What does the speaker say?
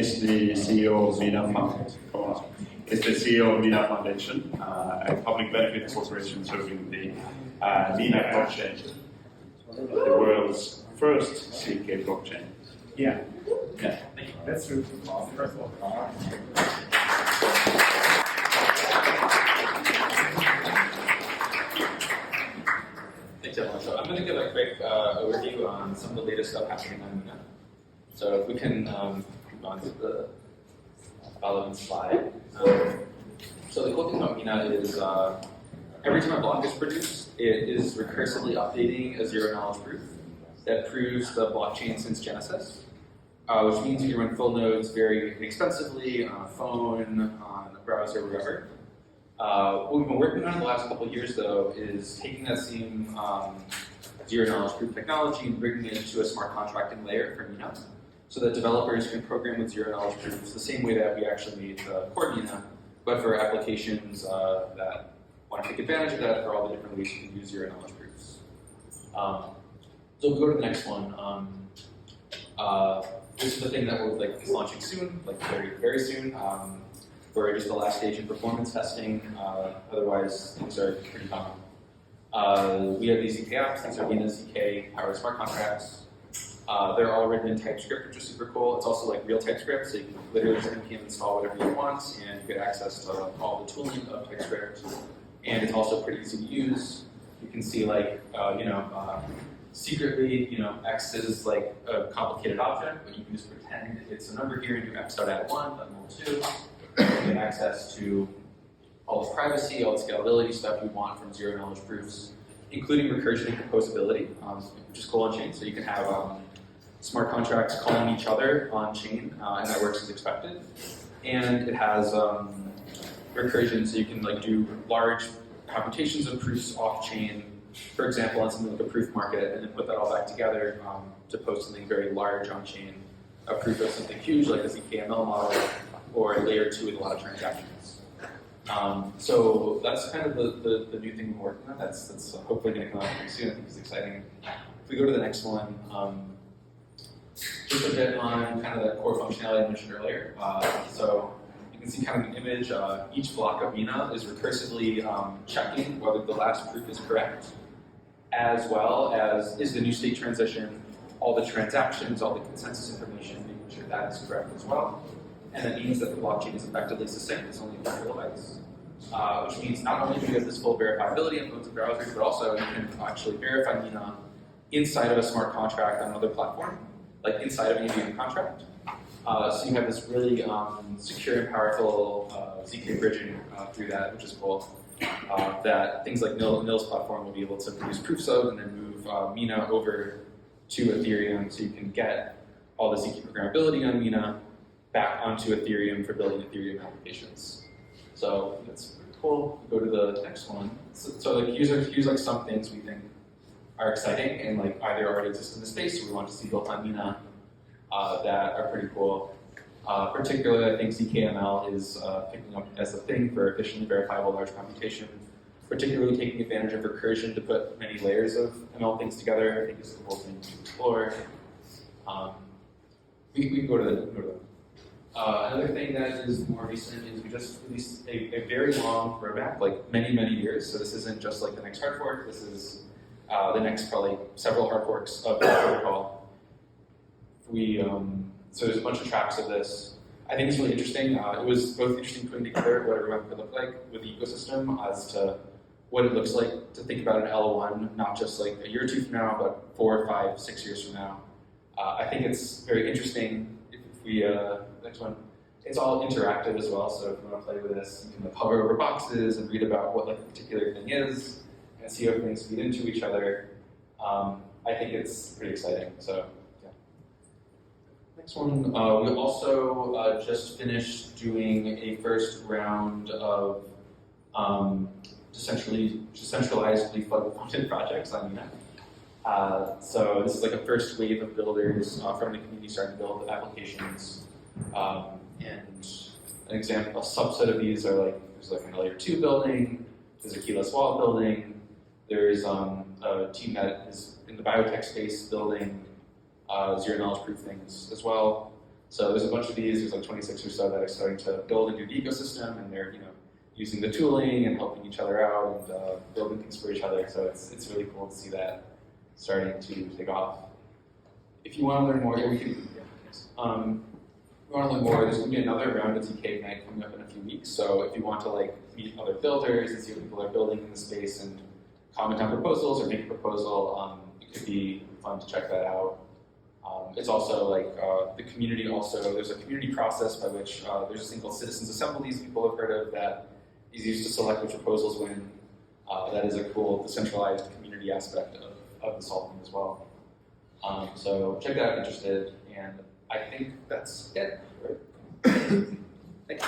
is the CEO of Mina Foundation, a public benefit corporation serving the Mina blockchain, the world's first CK blockchain. Yeah. That's true. First of all. Thanks, everyone. So I'm going to give a quick overview on some of the latest stuff happening on Mina. So if we can move on to the relevant slide. So the cool thing about Mina is every time a block is produced, it is recursively updating a zero-knowledge proof that proves the blockchain since Genesis, which means you can run full nodes very inexpensively on a phone, on a browser, wherever. What we've been working on the last couple of years, though, is taking that same zero-knowledge proof technology and bringing it into a smart contracting layer for Mina, so that developers can program with zero-knowledge proofs the same way that we actually made the core Mina, but for applications that want to take advantage of that for all the different ways you can use zero-knowledge proofs. So we'll go to the next one. This is the thing that we're is launching soon, very, very soon. We're just the last stage in performance testing. Otherwise, things are pretty common. We have these ZK apps. These are Mina ZK powered smart contracts. They're all written in TypeScript, which is super cool. It's also real TypeScript, so you can literally just npm install whatever you want, and you get access to all the tooling of TypeScript. And it's also pretty easy to use. You can see secretly, X is a complicated object, but you can just pretend it's a number here and do X dot add 1, then mul 2. You get access to all this privacy, all the scalability stuff you want from zero-knowledge proofs, including recursion and composability, which is cool on chain. So you can have smart contracts calling each other on chain, and that works as expected. And it has recursion, so you can do large computations of proofs off chain. For example, on something like a proof market, and then put that all back together to post something very large on chain, a proof of something huge like a ZKML model, or a layer 2 with a lot of transactions. So that's kind of the new thing we're working on. That's hopefully going to come out pretty soon. I think it's exciting. If we go to the next one, just a bit on kind of the core functionality I mentioned earlier. So you can see kind of an image. Each block of Mina is recursively checking whether the last proof is correct, as well as is the new state transition, all the transactions, all the consensus information, making sure that is correct as well. And that means that the blockchain is effectively succinct. It's only 4 kilobytes, which means not only do you have this full verifiability in loads of browsers, but also you can actually verify Mina inside of a smart contract on another platform, like inside of an EVM contract. So you have this really secure and powerful ZK bridging through that, which is cool. That things like Nil's platform will be able to produce proofs of and then move Mina over to Ethereum, so you can get all the ZK programmability on Mina back onto Ethereum for building Ethereum applications. So that's pretty cool. Go to the next one. So here's some things we think are exciting and either already exist in the space or we want to see built on Mina that are pretty cool. Particularly, I think ZKML is picking up as a thing for efficiently verifiable large computation. Particularly taking advantage of recursion to put many layers of ML things together, I think is a cool thing to explore. We can go to the another thing that is more recent is we just released a very long roadmap, many, many years. So this isn't just the next hard fork. This is the next probably several hard forks of the protocol. So there's a bunch of tracks of this. I think it's really interesting. It was both interesting putting together what a roadmap could look like with the ecosystem as to what it looks like to think about an L1, not just a year or two from now, but 4, 5, 6 years from now. I think it's very interesting if we, next one, it's all interactive as well, so if you want to play with this, you can hover over boxes and read about what the particular thing is and see how things feed into each other. I think it's pretty exciting, so yeah. Next one, we also just finished doing a first round of decentralizedly funded projects on Mina. So this is a first wave of builders from the community starting to build applications. And an example, a subset of these are there's a layer 2 building, there's a keyless wallet building, there's a team that is in the biotech space building zero knowledge proof things as well. So there's a bunch of these. There's like 26 or so that are starting to build a new ecosystem, and they're using the tooling and helping each other out and building things for each other. So it's really cool to see that starting to take off. If you want to learn more, we can. If you want to learn more, there's going to be another round of TK Ignite coming up in a few weeks. So if you want to meet other builders and see what people are building in the space and comment on proposals or make a proposal, it could be fun to check that out. It's also the community also, there's a community process by which there's this thing called Citizens Assemblies people have heard of that is used to select which proposals win. That is a cool decentralized community aspect of the solving as well. So check that out if you're interested, and I think that's it. Thanks.